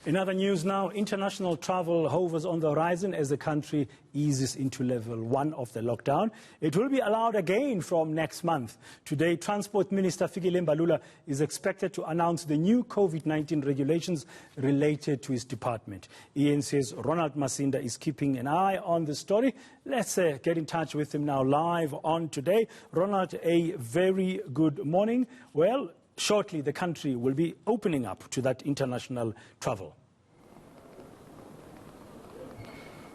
In other news now, international travel hovers on the horizon as the country eases into level 1 of the lockdown. It will be allowed again from next month. Today, Transport Minister Fikile Mbalula is expected to announce the new COVID-19 regulations related to his department. eNCA's Ronald Masinda is keeping an eye on the story. Let's get in touch with him now live on Today. Ronald, a very good morning. Well, shortly, the country will be opening up to that international travel.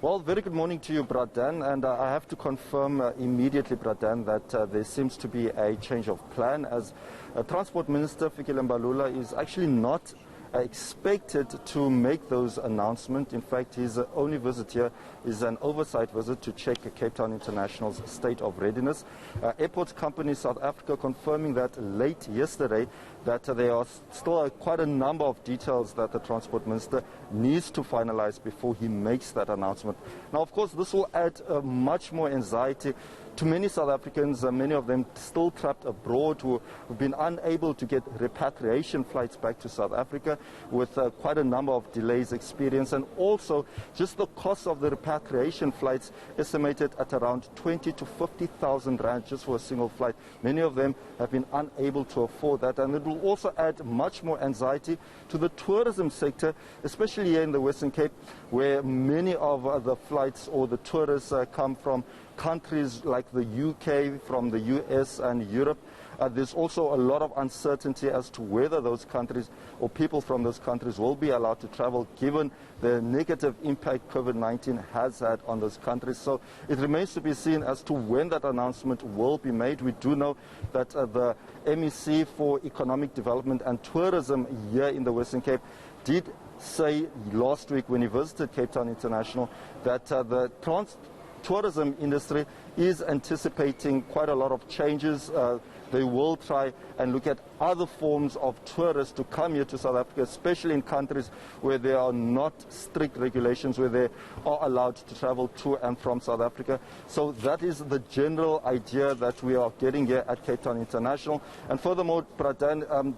Well, very good morning to you, Bradan, and I have to confirm immediately, Bradan, that there seems to be a change of plan, as Transport Minister Fikile Mbalula is actually not expected to make those announcements. In fact, his only visit here is an oversight visit to check Cape Town International's state of readiness. Airports Company South Africa confirming that late yesterday that there are still quite a number of details that the Transport Minister needs to finalize before he makes that announcement. Now, of course, this will add much more anxiety to many South Africans, many of them still trapped abroad, who have been unable to get repatriation flights back to South Africa, with quite a number of delays experienced, and also just the cost of the repatriation flights estimated at around 20 to 50,000 rand just for a single flight. Many of them have been unable to afford that, and it will also add much more anxiety to the tourism sector, especially here in the Western Cape, where many of the flights or the tourists come from countries like the UK, from the US and Europe. There's also a lot of uncertainty as to whether those countries or people from those countries will be allowed to travel, given the negative impact COVID-19 has had on those countries. So it remains to be seen as to when that announcement will be made. We do know that the MEC for Economic Development and Tourism here in the Western Cape did say last week when he visited Cape Town International that the tourism industry is anticipating quite a lot of changes. They will try and look at other forms of tourists to come here to South Africa, especially in countries where there are not strict regulations, where they are allowed to travel to and from South Africa. So that is the general idea that we are getting here at Cape Town International. And furthermore, Pradan,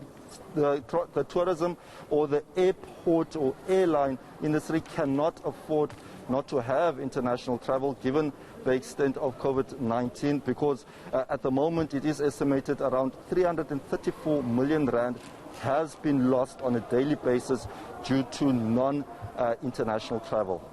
the tourism or the airport or airline industry cannot afford not to have international travel, given the extent of COVID-19, because at the moment it is estimated around 334 million rand has been lost on a daily basis due to non-international travel.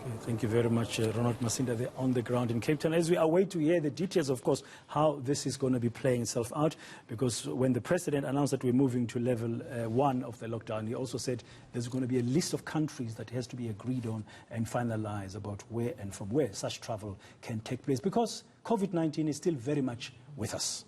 Okay, thank you very much, Ronald Masinda, there on the ground in Cape Town. As we await to hear the details, of course, how this is going to be playing itself out, because when the President announced that we're moving to level 1 of the lockdown, he also said there's going to be a list of countries that has to be agreed on and finalized about where and from where such travel can take place, because COVID-19 is still very much with us.